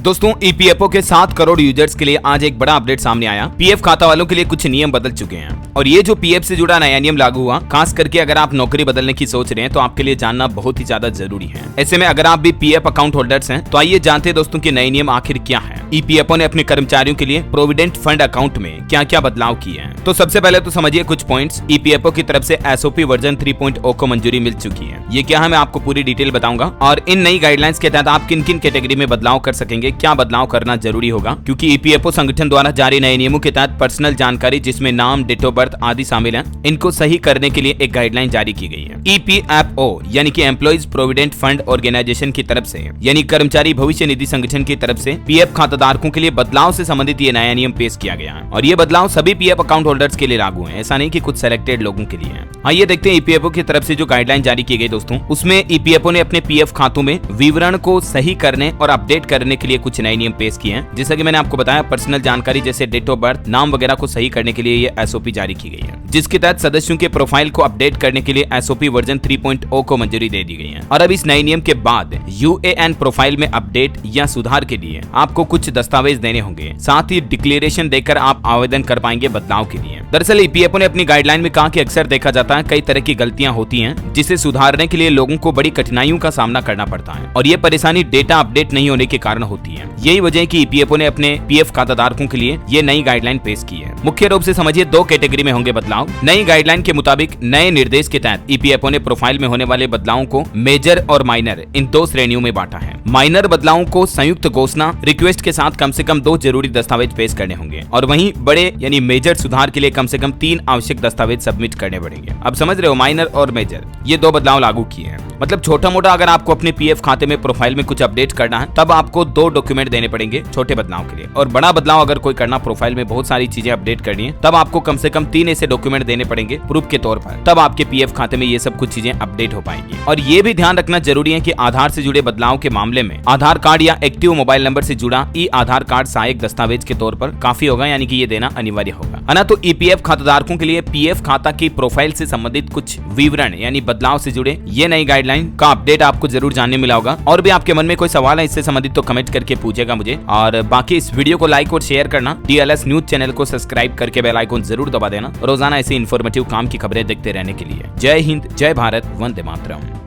दोस्तों ईपीएफओ के 7 करोड़ यूजर्स के लिए आज एक बड़ा अपडेट सामने आया। पीएफ खाता वालों के लिए कुछ नियम बदल चुके हैं और ये जो पीएफ से जुड़ा नया नियम लागू हुआ, खास करके अगर आप नौकरी बदलने की सोच रहे हैं तो आपके लिए जानना बहुत ही ज्यादा जरूरी है। ऐसे में अगर आप भी पीएफ अकाउंट होल्डर्स हैं तो आइए जानते हैं दोस्तों कि नए नियम आखिर क्या है। ईपीएफओ ने अपने कर्मचारियों के लिए प्रोविडेंट फंड अकाउंट में क्या क्या बदलाव किए हैं। तो सबसे पहले तो समझिए कुछ पॉइंट्स। ईपीएफओ की तरफ से एसओपी वर्जन 3.0 को मंजूरी मिल चुकी है। ये क्या है मैं आपको पूरी डिटेल बताऊंगा और इन नई गाइडलाइंस के तहत आप किन किन कैटेगरी में बदलाव कर सकेंगे, क्या बदलाव करना जरूरी होगा, क्योंकि ईपीएफओ संगठन द्वारा जारी नए नियमों के तहत पर्सनल जानकारी जिसमें नाम, डेट ऑफ बर्थ आदि शामिल है, इनको सही करने के लिए एक गाइडलाइन जारी की गई है। ईपीएफओ यानी कि एम्प्लॉइज प्रोविडेंट फंड ऑर्गेनाइजेशन की तरफ से यानी कर्मचारी भविष्य निधि संगठन की तरफ से पीएफ खाताधारकों के लिए बदलाव से संबंधित ये नया नियम पेश किया गया है और ये बदलाव सभी पीएफ अकाउंट होल्डर्स के लिए लागू है, ऐसा नहीं कि कुछ सेलेक्टेड लोगों के लिए है। आइए देखते हैं ईपीएफओ की तरफ से जो गाइडलाइन जारी की गई दोस्तों, उसमें ईपीएफओ ने अपने पीएफ खातों में विवरण को सही करने और अपडेट करने के लिए कुछ नए नियम पेश किए हैं। जैसा कि मैंने आपको बताया, पर्सनल जानकारी जैसे डेट ऑफ बर्थ, नाम वगैरह को सही करने के लिए ये एसओपी जारी की गई है, जिसके तहत सदस्यों के प्रोफाइल को अपडेट करने के लिए एसओपी वर्जन 3.0 को मंजूरी दे दी गई है। और अब इस नए नियम के बाद यूएएन प्रोफाइल में अपडेट या सुधार के लिए आपको कुछ दस्तावेज देने होंगे, साथ ही डिक्लेरेशन देकर आप आवेदन कर पाएंगे बदलाव के लिए। दरअसल ईपीएफओ ने अपनी गाइडलाइन में कहा कि अक्सर देखा जाता है कई तरह की गलतियां होती हैं जिसे सुधारने के लिए लोगों को बड़ी कठिनाइयों का सामना करना पड़ता है और ये परेशानी डेटा अपडेट नहीं होने के कारण होती है। यही वजह है कि ईपीएफओ ने अपने पीएफ खाताधारकों के लिए ये नई गाइडलाइन पेश की है। मुख्य रूप से समझिए 2 कैटेगरी में होंगे बदलाव। नई गाइडलाइन के मुताबिक नए निर्देश के तहत ईपीएफओ ने प्रोफाइल में होने वाले बदलावों को मेजर और माइनर इन 2 श्रेणियों में बांटा है। माइनर बदलावों को संयुक्त घोषणा रिक्वेस्ट के साथ कम से कम 2 जरूरी दस्तावेज पेश करने होंगे और वहीं बड़े यानी मेजर सुधार के लिए कम से कम 3 आवश्यक दस्तावेज सबमिट करने पड़ेंगे। अब समझ रहे हो, माइनर और मेजर ये 2 बदलाव लागू किए हैं। मतलब छोटा मोटा अगर आपको अपने पीएफ खाते में प्रोफाइल में कुछ अपडेट करना है तब आपको 2 डॉक्यूमेंट देने पड़ेंगे छोटे बदलाव के लिए, और बड़ा बदलाव अगर कोई करना, प्रोफाइल में बहुत सारी चीजें अपडेट करनी है, तब आपको कम से कम 3 ऐसे डॉक्यूमेंट देने पड़ेंगे प्रूफ के तौर पर, तब आपके पीएफ खाते में ये सब कुछ चीजें अपडेट हो पाएंगी। और ये भी ध्यान रखना जरूरी है कि आधार से जुड़े बदलाव के मामले में आधार कार्ड या एक्टिव मोबाइल नंबर से जुड़ा ई आधार कार्ड सहायक दस्तावेज के तौर पर काफी होगा, यानी कि ये देना अनिवार्य होगा, है ना। तो ईपीएफ खाताधारकों के लिए पीएफ खाता की प्रोफाइल से संबंधित कुछ विवरण यानी बदलाव से जुड़े ये नई गाइडलाइन का अपडेट आपको जरूर जानने मिला होगा। और भी आपके मन में कोई सवाल है इससे संबंधित तो कमेंट करके पूछेगा मुझे, और बाकी इस वीडियो को लाइक और शेयर करना, डीएलएस न्यूज चैनल को सब्सक्राइब करके बेल आइकन जरूर दबा देना रोजाना ऐसे इन्फॉर्मेटिव काम की खबरें देखते रहने के लिए। जय हिंद, जय भारत, वंदे मातरम।